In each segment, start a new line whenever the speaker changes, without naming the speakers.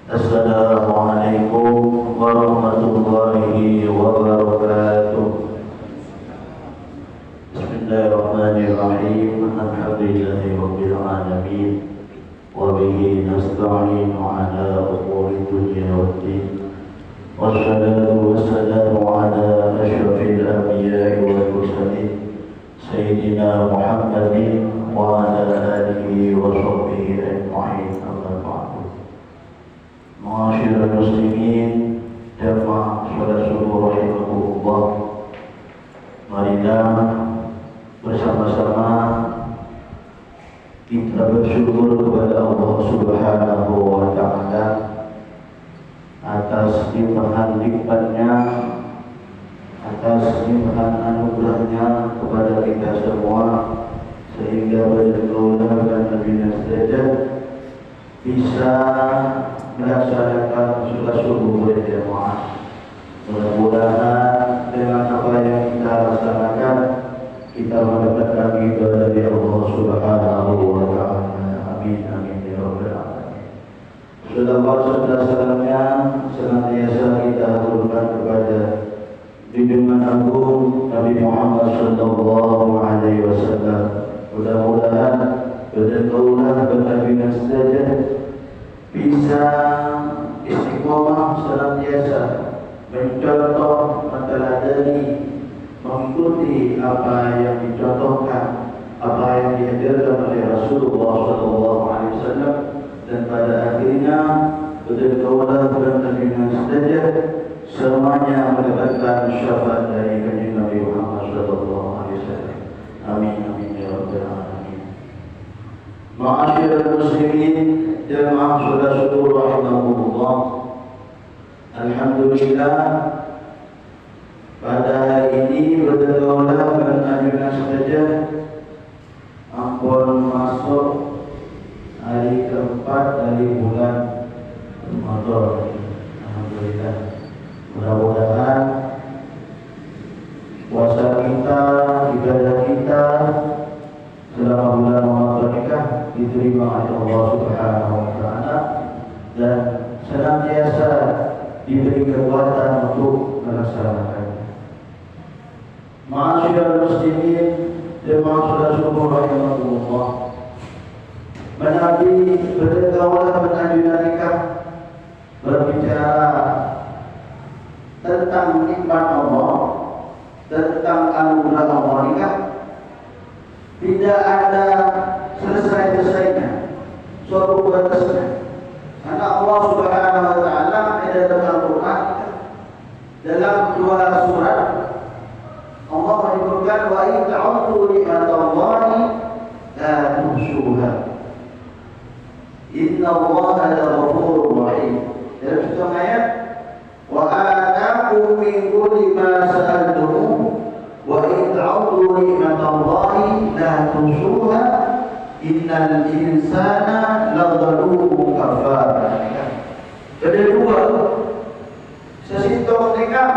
Assalamualaikum warahmatullahi wabarakatuh. Bismillahirrahmanirrahim. Alhamdulillahi rabbil alamin. Wa bihi nasta'inu ala umuri dunya waddin. Wassalatu wassalamu ala asyrafil anbiya'i wal mursalin Sayyidina Muhammadin wa ala alihi wa sahbihi ajma'in. Amma ba'du. Ma'asyiral muslimin, jamaah salat subuh rahimahullah. Marilah bersama-sama kita bersyukur kepada Allah Subhanahu wa ta'ala atas limpahan nikmatnya, atas limpahan anugerahnya kepada kita semua, sehingga berdoa dan lebih saja bisa melaksanakan sholat subuh berjamaah. Mudah-mudahan dengan apa yang kita laksanakan kita mendapatkan ridha dari Allah Subhanahu wa ta'ala. Amin amin ya rabbal alamin. Salamnya senantiasa kita haturkan kepada junjungan agung Nabi Muhammad sallallahu alaihi wasallam. Mudah-mudahan berdoa berkabingan saja bisa istiqomah senantiasa mencontoh, meneladani, mengikuti apa yang dicontohkan, apa yang diajarkan oleh Rasulullah SAW, dan pada akhirnya berdoa berkabingan saja semuanya mendapatkan syafaat dari kanjeng Nabi Muhammad SAW. Amin amin ya rabbal alamin. Ma'asyiral muslimin, jamaah salat subuh rahimahullah. Alhamdulillah, pada hari ini berdoa dengan anjuran saja ampun masuk hari keempat dari bulan Ramadan. Alhamdulillah. Mudah-mudahan puasa kita, ibadah kita selama bulan Ramadan ini diterima oleh Allah Subhanahu wa ta'ala dan senantiasa diberi kekuatan untuk melaksanakannya. Ma'asyiral muslimin, jemaah salat subuh rahimahullah. Nabi berdoa menanjurkan nikah, berbicara tentang nikmat Allah, tentang anugerah Allah nikah, tidak ada selesai-selesainya, suatu batasnya. Karena Allah Subhanahu wa ta'ala dalam Al-Quran, dalam dua surat, Allah menyebutkan wa in ta'uddu ni'matallahi la tuhsuha. Inna Allaha laghafurur rahim. Dalam satu ayat, wa ataakum min kulli ma sa'altumuh wa in ta'uddu ni'matallahi la tuhsuha innal insana ladzalumun kafar. Jadi dua sesitok nikah,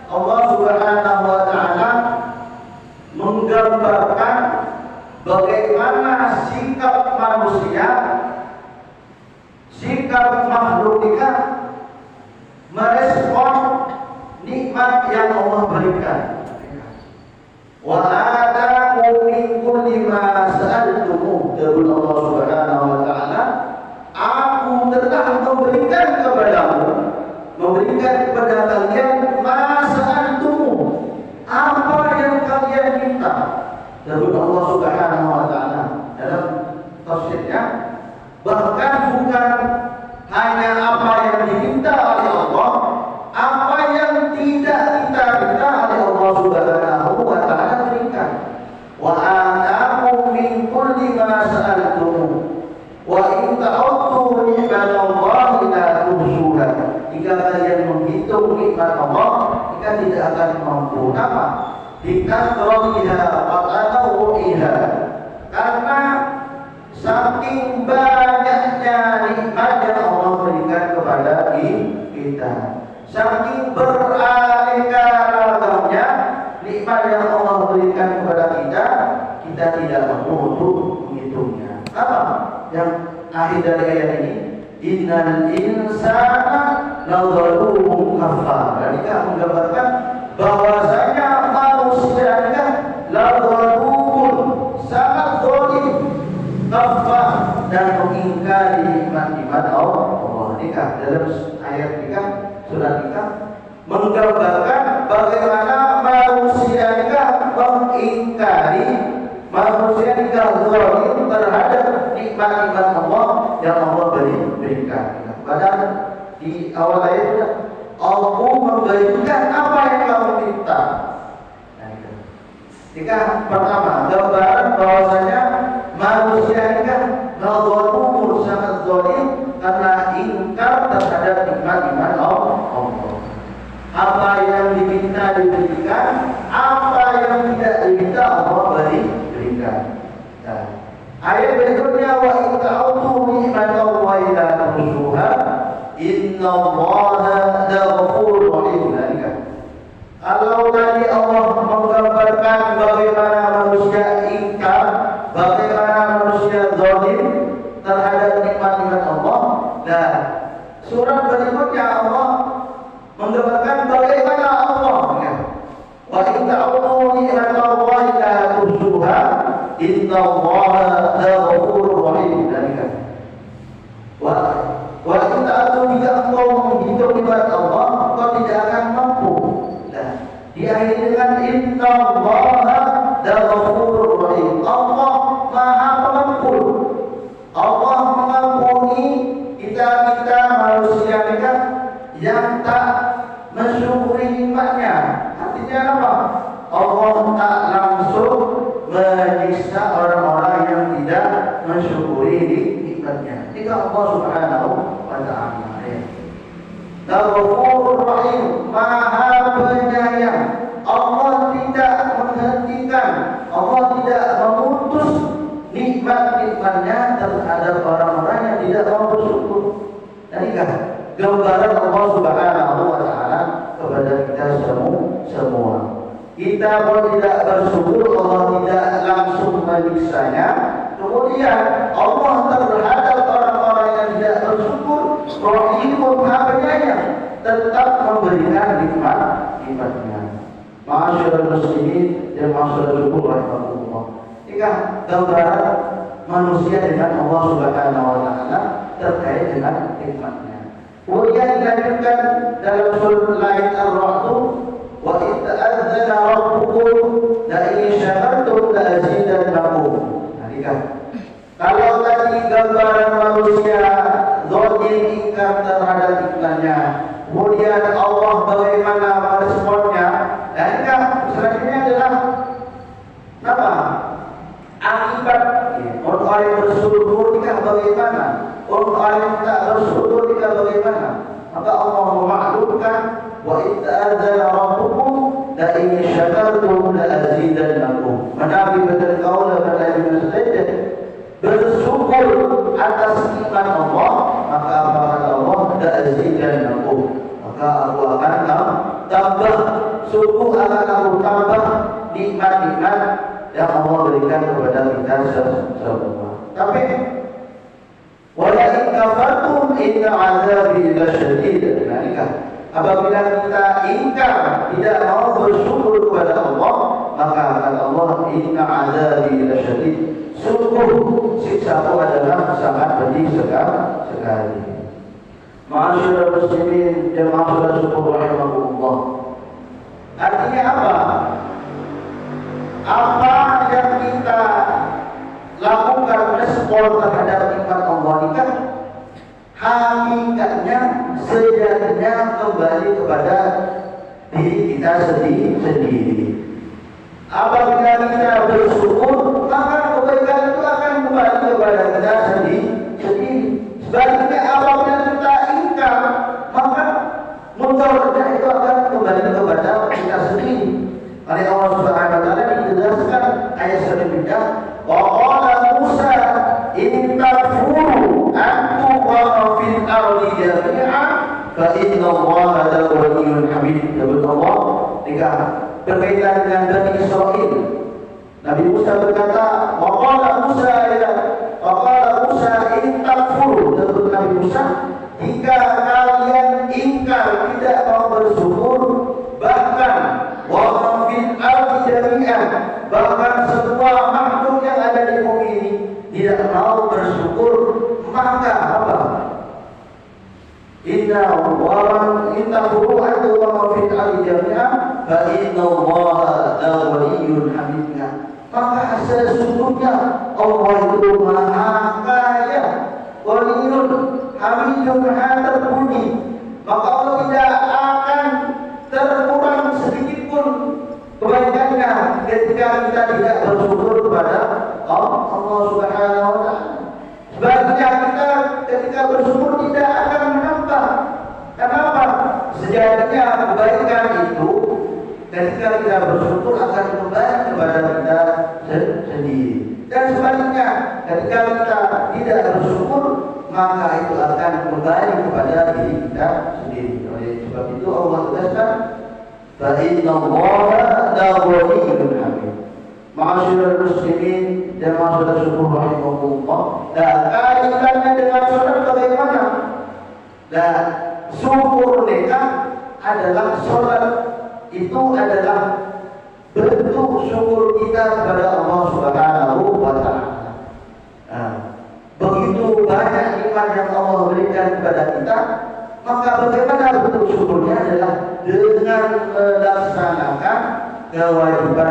Allah Subhanahu wa ta'ala menggambarkan bagaimana sikap manusia, sikap makhluk nikah merespon nikmat yang Allah berikan. Wa ataakum min kulli ma sa'altumuh, firman Allah Subhanahu wa ta'ala, aku telah memberikan kepadamu, memberikan kepada kalian ma sa'altumuh, apa yang kalian minta. Firman Allah Subhanahu wa ta'ala dalam tafsirnya, bahkan bukan hanya apa yang diminta oleh Allah, apa yang tidak kita minta oleh Allah Subhanahu wa ta'ala berikan. Wa ataakum min kulli ma sa'altumuh wa in ta'uddu ni'matallahi la tuhsuha. Jika kalian menghitung nikmat Allah, kita tidak akan mampu. Kenapa? Bikasratiha wa tanawu'iha. Karena saking banyaknya nikmat yang Allah berikan kepada kita, saking beraneka ragamnya nikmat yang Allah berikan kepada kita, kita tidak mampu untuk menghitungnya. Apa yang akhir dari ayat ini? innal insana lazalumun kafar. Jadi menggambarkan bahwasanya manusia lazalumun, sangat zalim, kafar, dan mengingkari nikmat-nikmat Allah. Nikah dalam ayat nikah, surat nikah menggambarkan bagaimana manusia mengingkari, manusia zalim terhadap nikmat-nikmat Allah yang Allah berikan. Padahal di awal ayat Allah memberikan apa yang kamu minta. Jika pertama gambaran bahwasanya manusia zalim, sangat zalim karena ingkar terhadap nikmat-nikmat Allah. Apa yang diminta diberikan, apa yang tidak diminta Allah berikan. Nah, ayat berikutnya wa in ta'udu ni'matallahi la tuhsuha innallaha laghafurur rahim. Kalau tadi Allah menggambarkan bagaimana manusia ingkar, bagaimana manusia zalim terhadap nikmat-nikmat Allah, dan surat berikutnya Allah menggambarkan bagaimana Allah wa in ta'udu ni'matallahi la tuhsuha innallaha laghafurur rahim. Wa in ta'udu, jika engkau menghitung nikmat Allah, engkau tidak akan mampu. Diakhiri dengan innallaha laghafurur rahim. Allah Maha Pengampun. Allah mengampuni kita manusia yang tak mensyukuri nikmatnya. Artinya apa? Allah tak langsung menyiksa orang-orang yang tidak mensyukuri nikmatnya. Jika Allah Subhanahu wa ta'ala Laghafurur Rahim, Maha Penyayang. Allah tidak menghentikan, Allah tidak memutus nikmat-nikmatnya terhadap orang-orang yang tidak mau bersyukur. Dan gambaran Allah Subhanahu wa ta'ala kepada kita semua. Kita pun tidak bersyukur, Allah tidak langsung menyiksanya. Kemudian Allah terhadap orang-orang yang tidak bersyukur, Rahimun, Maha Penyayang, tetap memberikan nikmat-nikmatnya. Ma'asyiral muslimin dan ma'asyiral syukur rahimahullah. Jika gambaran manusia dengan Allah Subhanahu wa ta'ala terkait dengan nikmatnya. Kemudian dilanjutkan dalam surah lain Ar-Ra'd, wa idh adzana rabbukum la in syakartum la azidannakum. Kalau tadi gambaran manusia zalim ingkar terhadap nikmatnya, kemudian Allah bagaimana meresponnya, dan selanjutnya adalah apa? Akibat orang yang bersyukur bagaimana, orang yang tak bersyukur bagaimana. Maka Allah memaklumkan wa idh adzana rabbukum la in syakartum la azidannakum. Nabi berkata bersyukur atas nikmat Allah, maka apa kata Allah? La azidannakum, maka aku akan tambah, syukur akan aku tambah nikmat-nikmat yang Allah berikan kepada kita semua. Tapi wala in kafartum inna azabi lasyadid. Apabila kita ingkar, tidak mau bersyukur kepada Allah, maka kata Allah, inna azabi lasyadid, sungguh siksaku adalah sangat pedih sekali. Ma'asyiral muslimin dan ma'asyiral syukur rahimahullah. Artinya apa? Apa yang kita lakukan respon terhadap nikmat Allah ini kan hakikatnya sejatinya kembali kepada diri kita sendiri. Apabila kita bersyukur, maka kebaikan itu akan kembali kepada kita sendiri. Sebaliknya apabila kita ingkar, maka mudaratnya itu akan kembali kepada kita sendiri. Oleh Allah Subhanahu wa ta'ala dijelaskan ayat selanjutnya, wa qala Musa in takfuru antum wa fil ardi jami'an fa inna Allaha laghaniyyun hamid. Allah berkaitan dengan Bani Israil. Nabi Musa berkata, wa qala Musa in takfuru, Nabi rusak jika kalian ingkar tidak mau bersyukur, bahkan wa fil ardi jami'an, bahkan semua makhluk yang ada di bumi ini tidak mau bersyukur, maka apa? Inna furu'atu wa fil ardi jami'an fa inna Allaha la waliyyun hamidna. Maka sesungguhnya Allah itu maha kaya, waliyun hamidun, maha terpuji. Maka Allah tidak akan terkurang sedikit pun kebaikannya ketika kita tidak bersyukur kepada Allah Subhanahu wa ta'ala. Sebaliknya kita ketika bersyukur tidak akan menambah. Kenapa? Sejatinya kebaikan itu ketika kita bersyukur akan kembali kepada kita sendiri. Dan sebaliknya ketika kita tidak bersyukur, maka itu akan kembali kepada diri kita sendiri. Oleh sebab itu Allah tegaskan, fa inna Allaha la waliyyun hamid. Ma'asyiral muslimin dan ma'asyiral syukur rahimahullah. Dan kaitannya dengan salat bagaimana? Dan syukur mereka adalah salat itu adalah bentuk syukur kita kepada Allah Subhanahu wa ta'ala. Begitu banyak nikmat yang Allah berikan kepada kita, maka bagaimana bentuk syukurnya adalah dengan melaksanakan kewajiban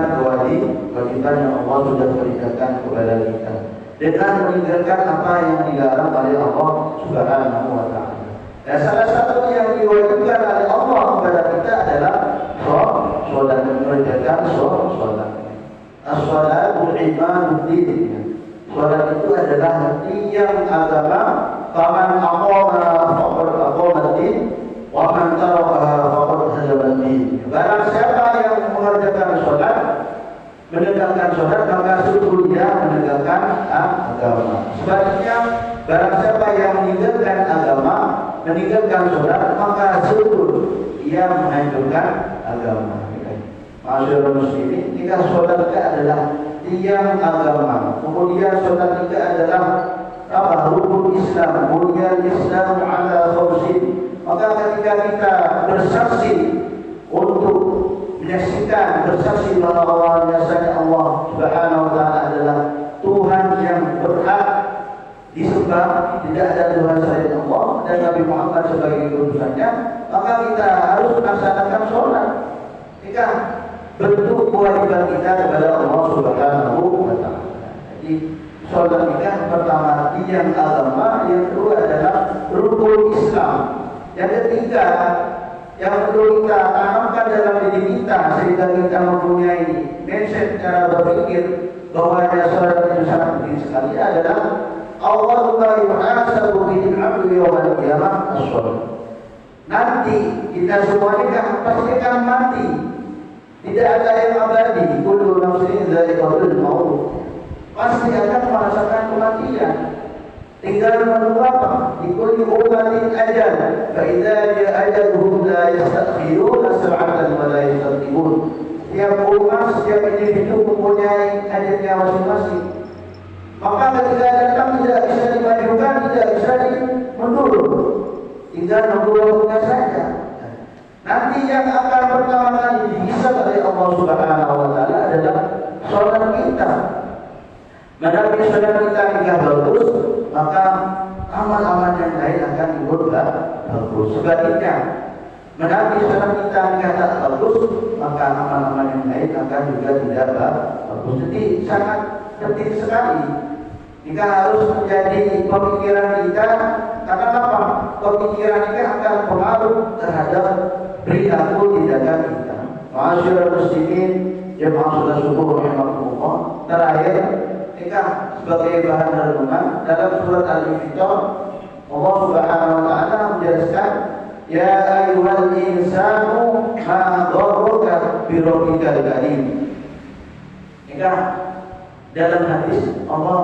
yang Allah sudah berikan kepada kita, dengan meninggalkan apa yang dilarang oleh Allah Subhanahu wa ta'ala. Dan salah satu yang diwajibkan oleh Allah kepada kita adalah sholat, mengerjakan sholat. As-sholatu imaduddin. Sholat itu adalah tiang agama. Faman aqama faqad aqamaddin, wa man taraka faqad hadamadin. Barang siapa yang mengerjakan sholat, menegakkan sholat, maka sungguh dia menegakkan agama. Sebaliknya, barang siapa yang meninggalkan agama, meninggalkan sholat, maka sungguh ia menghancurkan agama. Ma'asyiral muslimin, jika sholat itu adalah tiang agama, kemudian sholat itu adalah rukun Islam, kemudian Islam ala khawsin, maka ketika kita bersaksi untuk menyaksikan, bersaksi bahwa jasanya Allah Subhanahu wa ta'ala adalah Tuhan yang berhak disembah, tidak ada Tuhan selain Allah, dan Nabi Muhammad sebagai utusannya, maka kita harus melaksanakan sholat. Jika bentuk kewajiban kita kepada Allah Subhanahu wa ta'ala. Jadi sholat kita pertama tiang agama, yang kedua adalah rukun Islam, yang ketiga yang perlu kita tanamkan dalam diri kita sehingga kita mempunyai mindset cara berpikir bahwa sholat itu sangat penting sekali adalah Allahumma yuhasabu bil 'abdi yawmal qiyamah as-shalah. Nanti kita semuanya pasti akan mati. Tidak ada yang abadi. Kullu nafsin dha'iqatul maut. Pasti akan merasakan kematian. Tinggal menunggu apa? Di kulli ummatin ajal. Fa idza jaa ajaluhum la yastakhiruna sa'atan wa la yastaqdimun. Setiap umat, setiap individu mempunyai ajalnya masing-masing. Maka ketika datang tidak bisa dimajukan, tidak bisa dimundur. Tinggal menunggu waktunya saja. Nanti yang akan pertama kali dihisab oleh Allah Subhanahu wa ta'ala adalah sholat kita. Menapi sholat kita hingga bagus, maka amal-amal yang lain akan ikut bagus. Sebaliknya, menapi sholat kita hingga tak bagus, maka amal-amal yang lain akan juga tidak bagus. Jadi sangat penting sekali. Jika harus menjadi pemikiran kita, karena apa? Pemikiran kita akan pengaruh terhadap perilaku tindakan kita. Ma'asyiral muslimin, jemaah saudara syukur rahimakumullah. Terakhir, kita sebagai bahan renungan dalam surat Al-Infitar, Allah Subhanahu wa ta'ala menjelaskan, ya ayyuhal insanu ma dharraka bi rabbikal karim. Jika dalam hadis Allah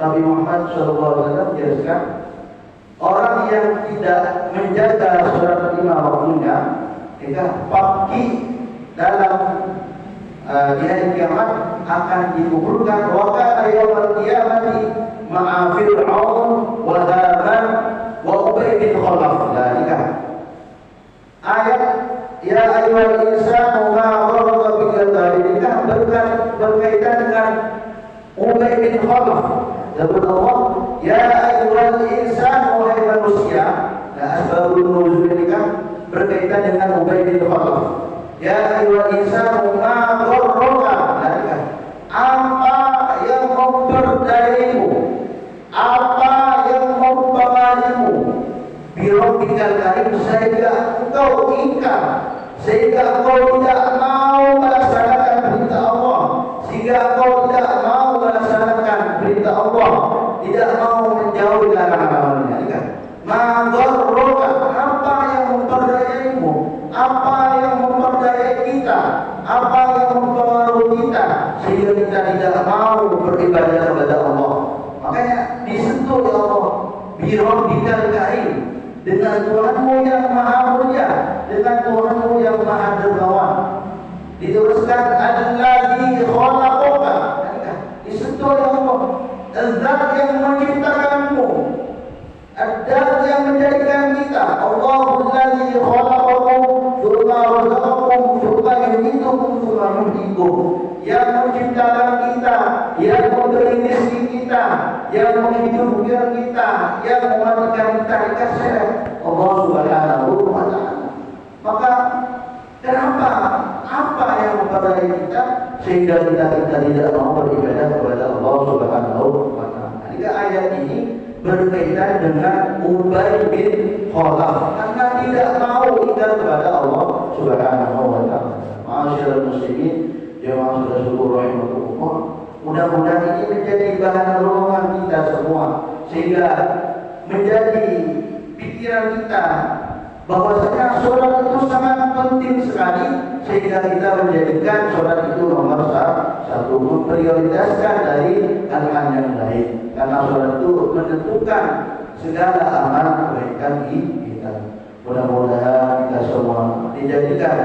Nabi Muhammad SAW menjelaskan, orang yang tidak menjaga sholat 5 waktunya, jika pagi dalam di hari kiamat akan dikuburkan wa kana yaumul qiyamati ma'a fir'aun wa haman wa khalaf. Nah, ini kan ayat ya ayyuhal insanu ma gharraka bikal ghar ini kan berkaitan dengan Ubay bin Khalaf. Dabur Allah ya ayyuhal insanu wahai manusia. Nah, asbabun nuzul ini kan berkaitan dengan Ubay bin Khalaf. Ya ayyuhal insanu ma gharraka. Nah, ini kan apa yang memperdayaimu, apa yang mempengaruhimu birabbikal karim, sehingga engkau ingkar, sehingga engkau tidak mau melaksanakan perintah Allah, sehingga engkau tidak mau melaksanakan perintah Allah, tidak mau menjauhi larangan-larangannya. Ingat, magharraka, apa yang memperdayaimu, apa yang memperdayai kita, apa yang mempengaruhi kita, sehingga kita tidak mau beribadah kepada Allah. Makanya disentuh ya Allah, birabbikal karim, dengan Tuhanmu yang maha mulia, dengan Tuhanmu yang maha dermawan. Diteruskan alladzi khalaqaka, disentuh ya Allah, zat yang menciptakanmu, zat yang menjadikan kita. Allahul ladzi khalaqakum tsumma razaqakum tsumma yumitukum tsumma yuhyikum, yang menciptakan kita, yang memberi rezeki kita, yang menghidupkan kita, yang mematikan kita, dikasih Allah Subhanahu wa Ta'ala. Maka kenapa? Apa yang memperoleh kita sehingga kita tidak mau beribadah kepada Allah Subhanahu wa Ta'ala? Jika ayat ini berkaitan dengan Ubay bin Khalaf, karena tidak mau ingkar kepada Allah Subhanahu wa Ta'ala. Ma'asyiral muslimin, jemaah saudara syukur rahimakumullah, mudah-mudahan ini menjadi bahan renungan kita semua, sehingga menjadi pikiran kita bahwasanya sholat itu sangat penting sekali, sehingga kita menjadikan sholat itu nomor satu, memprioritaskan dari hal-hal yang lain, karena sholat itu menentukan segala amal kebaikan kita. Mudah-mudahan kita semua dijadikan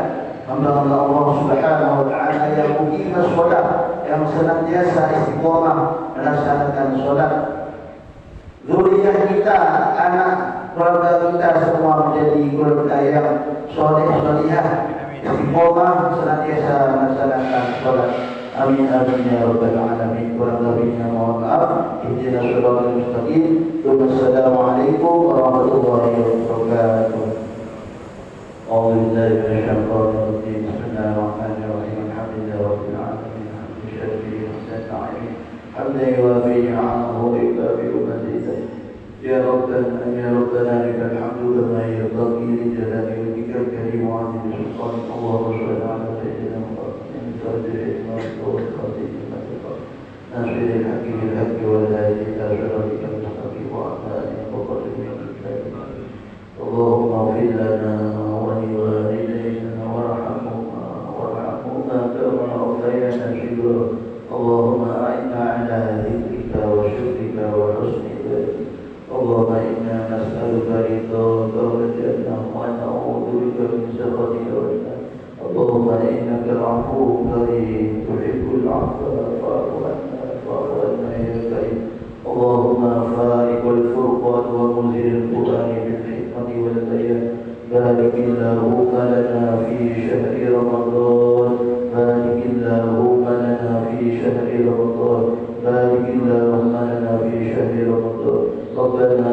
hamba Allah Subhanahu wa Ta'ala yang muqimah sholat, yang senantiasa istiqomah melaksanakan sholat. Zuriyah kita, anak keluarga kita semua menjadi keluarga yang soleh solihah, istiqomah senantiasa melaksanakan sholat. Amin amin ya rabbal alamin. Kurang lebihnya mohon maaf. Ihdinas shiratal mustaqim. Wassalamualaikum warahmatullahi wabarakatuh. أعوذ بالله من الشيطان الرجيم. بسم الله الرحمن الرحيم. الحمد لله رب العالمين حمد شافي حسن العالمين حمدا يوافي نعمه ويكافئ مزيدا. يا ربنا لك الحمد كما ينبغي لجلال وجهك الكريم وعظيم سلطانك. اللهم صل على سيدنا محمد الفاتح لما سبق والخاتم لما سبق ناصر الحق بالحق والهادي إلى صراطك المستقيم وعلى آله وصحبه أجمعين. اللهم اغفر لنا ولوالدينا وارحمهما كما ربيانا صغارا. اللهم أعنا على ذكرك وشكرك وحسن عبادتك. اللهم إنا نسألك رضاك والجنة ونعوذ بك من سخطك والنار. اللهم إنك العفو الكريم تحب العفو فاعف عنا يا كريم. اللهم فارق الفرقان ومنزل القرآن بالحكمة والبيان. بارك اللهم لنا في شهر رمضان. بارك اللهم لنا في شهر رمضان. بارك اللهم لنا في شهر رمضان. ربنا